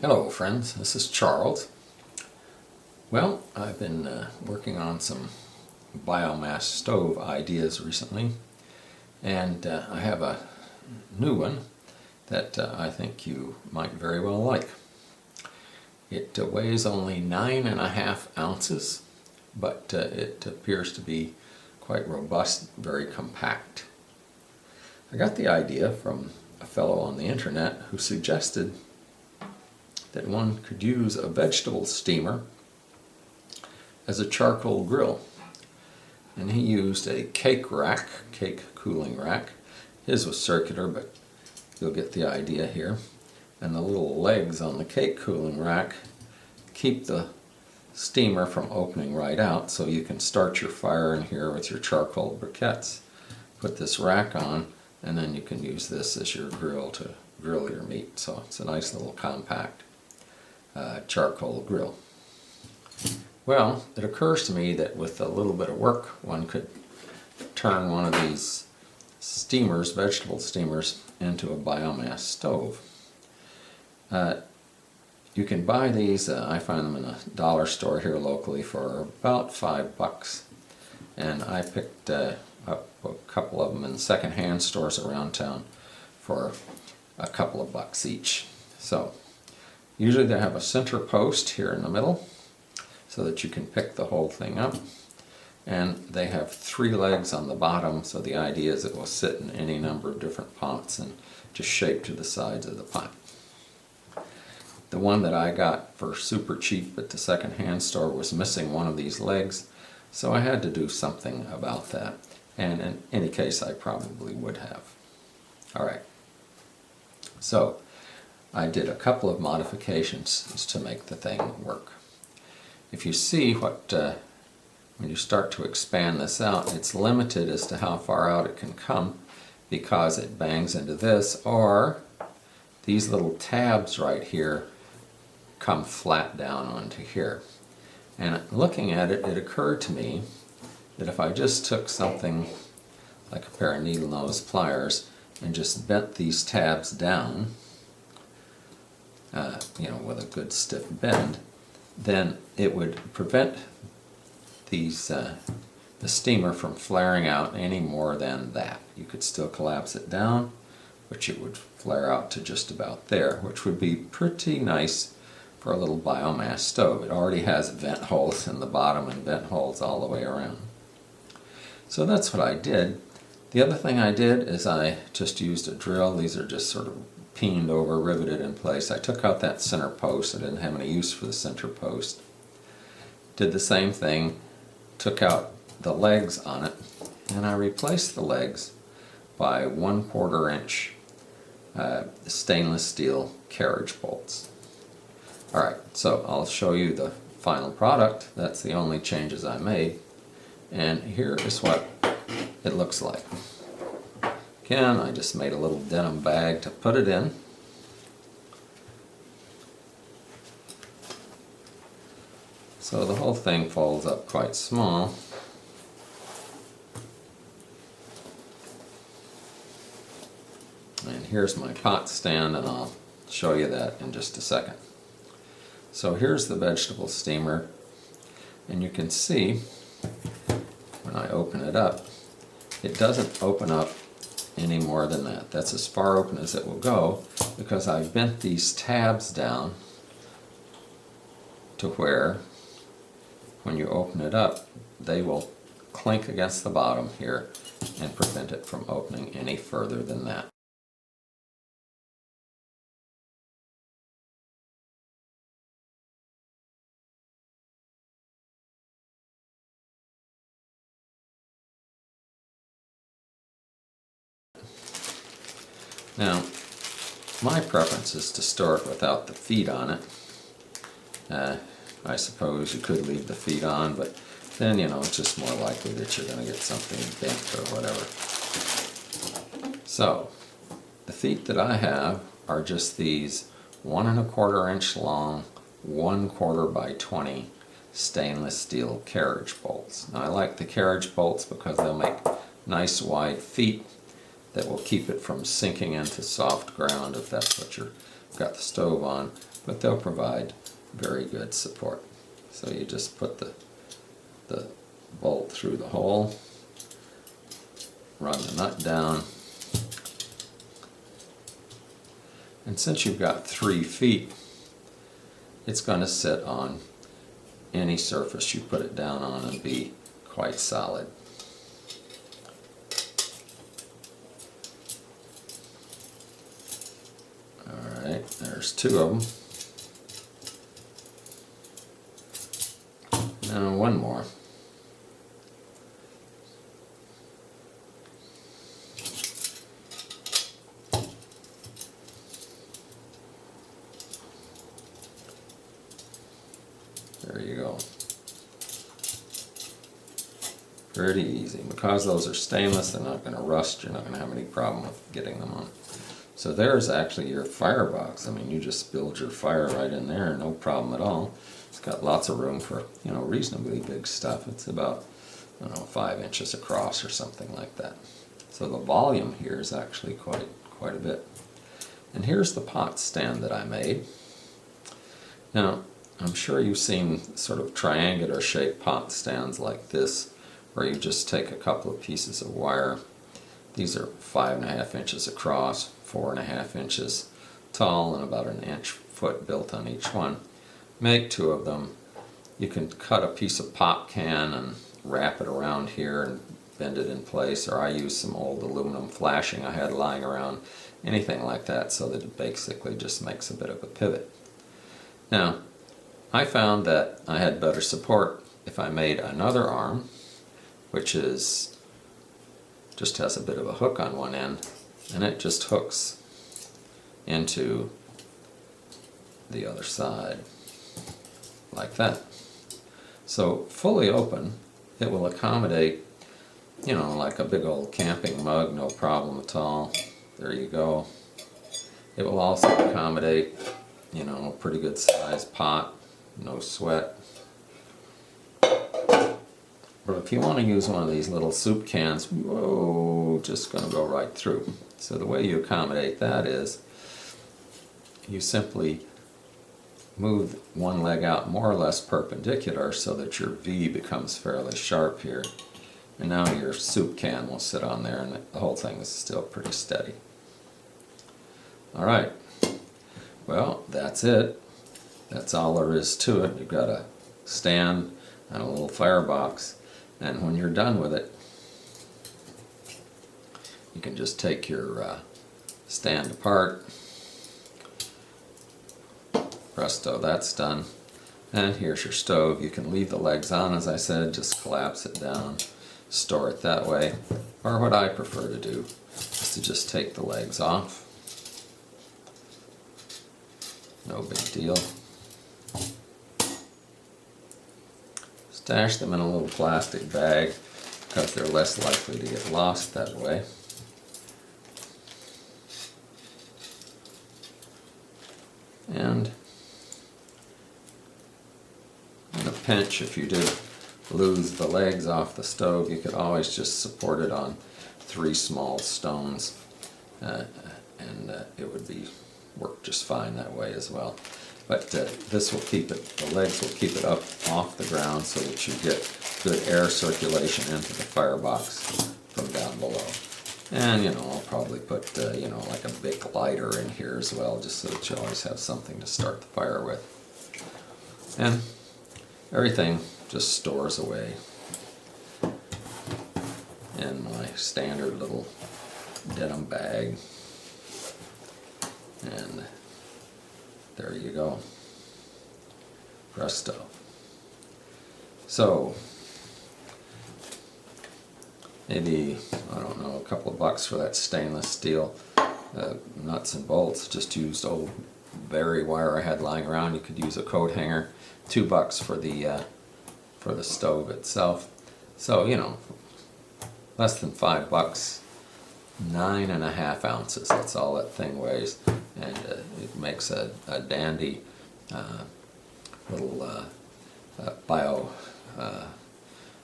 Hello friends, this is Charles. Well, I've been working on some biomass stove ideas recently, and I have a new one that I think you might very well like. It weighs only 9.5 ounces, but it appears to be quite robust, very compact. I got the idea from a fellow on the internet who suggested that one could use a vegetable steamer as a charcoal grill. And he used a cake cooling rack. His was circular, but you'll get the idea here. And the little legs on the cake cooling rack keep the steamer from opening right out, so you can start your fire in here with your charcoal briquettes. Put this rack on, and then you can use this as your grill to grill your meat. So it's a nice little compact charcoal grill. Well, it occurs to me that with a little bit of work, one could turn one of these steamers, vegetable steamers, into a biomass stove. You can buy these, I find them in a dollar store here locally for about $5. And I picked up a couple of them in second-hand stores around town for a couple of bucks each. So usually they have a center post here in the middle so that you can pick the whole thing up. And they have 3 legs on the bottom, so the idea is it will sit in any number of different pots and just shape to the sides of the pot. The one that I got for super cheap at the second-hand store was missing one of these legs, so I had to do something about that. And in any case, I probably would have. Alright, so I did a couple of modifications to make the thing work. If you see when you start to expand this out, it's limited as to how far out it can come because it bangs into this, or these little tabs right here come flat down onto here. And looking at it, it occurred to me that if I just took something like a pair of needle nose pliers and just bent these tabs down, with a good stiff bend, then it would prevent these the steamer from flaring out any more than that. You could still collapse it down, but it would flare out to just about there, which would be pretty nice for a little biomass stove. It already has vent holes in the bottom and vent holes all the way around. So that's what I did. The other thing I did is I just used a drill. These are just sort of peened over, riveted in place. I took out that center post. I didn't have any use for the center post. Did the same thing, took out the legs on it, and I replaced the legs by 1/4 inch stainless steel carriage bolts. Alright, so I'll show you the final product. That's the only changes I made. And here is what it looks like. Again, I just made a little denim bag to put it in. So the whole thing folds up quite small. And here's my pot stand, and I'll show you that in just a second. So here's the vegetable steamer, and you can see when I open it up, it doesn't open up any more than that. That's as far open as it will go because I bent these tabs down to where when you open it up, they will clink against the bottom here and prevent it from opening any further than that. Now, my preference is to store it without the feet on it. I suppose you could leave the feet on, but then, it's just more likely that you're going to get something bent or whatever. So, the feet that I have are just these 1¼ inch long, 1/4 by 20 stainless steel carriage bolts. Now, I like the carriage bolts because they'll make nice wide feet that will keep it from sinking into soft ground if that's what you've got the stove on. but they'll provide very good support. So you just put the bolt through the hole, run the nut down, and since you've got 3 feet, it's going to sit on any surface you put it down on and be quite solid. Alright, there's 2 of them. Now one more. There you go. Pretty easy. Because those are stainless, they're not going to rust. You're not going to have any problem with getting them on. So there's actually your firebox. I mean, you just build your fire right in there, no problem at all. It's got lots of room for, you know, reasonably big stuff. It's about, I don't know, 5 inches across or something like that. So the volume here is actually quite a bit. And here's the pot stand that I made. Now, I'm sure you've seen sort of triangular shaped pot stands like this, where you just take a couple of pieces of wire. These are 5.5 inches across, 4.5 inches tall, and about 1 inch/foot built on each one. Make 2 of them. You can cut a piece of pop can and wrap it around here and bend it in place, or I use some old aluminum flashing I had lying around, anything like that, so that it basically just makes a bit of a pivot. Now, I found that I had better support if I made another arm, which is just has a bit of a hook on one end, and it just hooks into the other side like that. So fully open, it will accommodate, you know, like a big old camping mug, no problem at all. There you go. It will also accommodate, you know, a pretty good sized pot, no sweat. But if you want to use one of these little soup cans, whoa, just going to go right through. So the way you accommodate that is you simply move one leg out more or less perpendicular so that your V becomes fairly sharp here. And now your soup can will sit on there and the whole thing is still pretty steady. Alright, well, that's it. That's all there is to it. You've got a stand and a little firebox, and when you're done with it, you can just take your stand apart. Presto, that's done. And here's your stove. You can leave the legs on, as I said, just collapse it down, store it that way. Or what I prefer to do is to just take the legs off. No big deal. Stash them in a little plastic bag because they're less likely to get lost that way. And in a pinch, if you did lose the legs off the stove, you could always just support it on 3 small stones, and it would work just fine that way as well. But this will keep it, the legs will keep it up off the ground so that you get good air circulation into the firebox from down below. And, you know, I'll probably put, you know, like a big lighter in here as well, just so that you always have something to start the fire with. And everything just stores away in my standard little denim bag. And there you go. Presto. So, maybe, I don't know, a couple of bucks for that stainless steel nuts and bolts. Just used old berry wire I had lying around. You could use a coat hanger. $2 for the stove itself. So, you know, less than $5. 9.5 ounces. That's all that thing weighs, and it makes a dandy little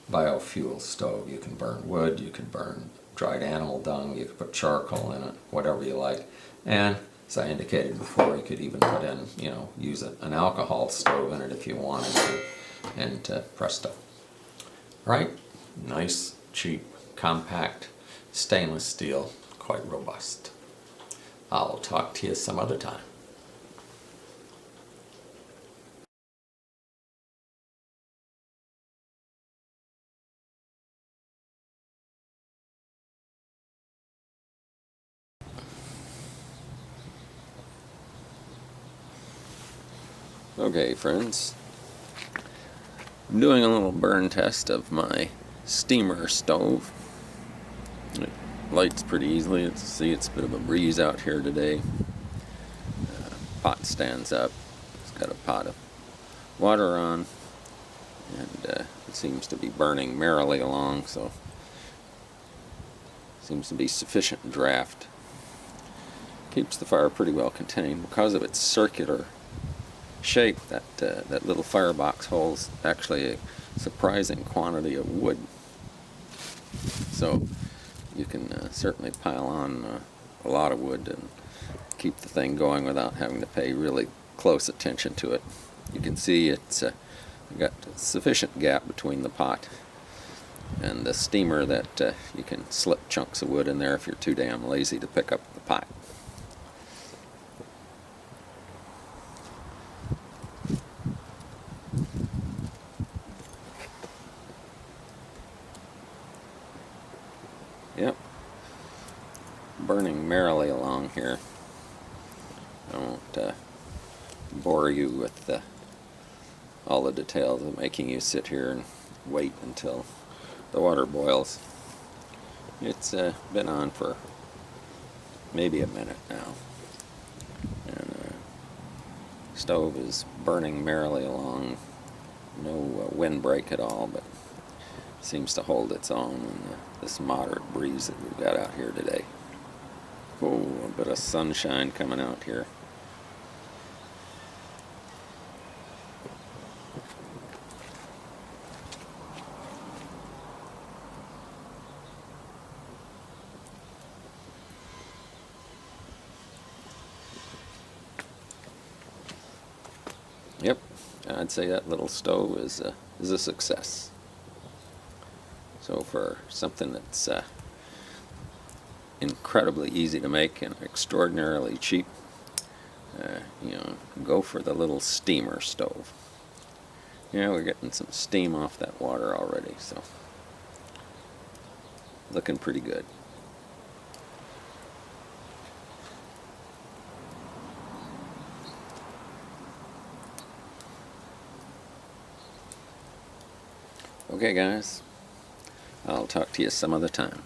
biofuel stove. You can burn wood, you can burn dried animal dung, you can put charcoal in it, whatever you like, and as I indicated before, you could even put in, use an alcohol stove in it if you wanted to, and presto. Right? Nice, cheap, compact, stainless steel, quite robust. I'll talk to you some other time. Okay, friends, I'm doing a little burn test of my steamer stove. It lights pretty easily. See, it's a bit of a breeze out here today. Pot stands up. It's got a pot of water on, and it seems to be burning merrily along, so seems to be sufficient draft. Keeps the fire pretty well contained because of its circular shape. That little firebox holds actually a surprising quantity of wood, so you can certainly pile on a lot of wood and keep the thing going without having to pay really close attention to it. You can see it's got sufficient gap between the pot and the steamer that you can slip chunks of wood in there if you're too damn lazy to pick up the pot. Yep, burning merrily along here. I won't bore you with all the details of making you sit here and wait until the water boils. It's been on for maybe a minute now, and stove is burning merrily along. No windbreak at all, but seems to hold its own in this moderate breeze that we've got out here today. Oh, a bit of sunshine coming out here. Yep, I'd say that little stove is a success. So for something that's incredibly easy to make and extraordinarily cheap, go for the little steamer stove. We're getting some steam off that water already, so looking pretty good. Okay, guys, I'll talk to you some other time.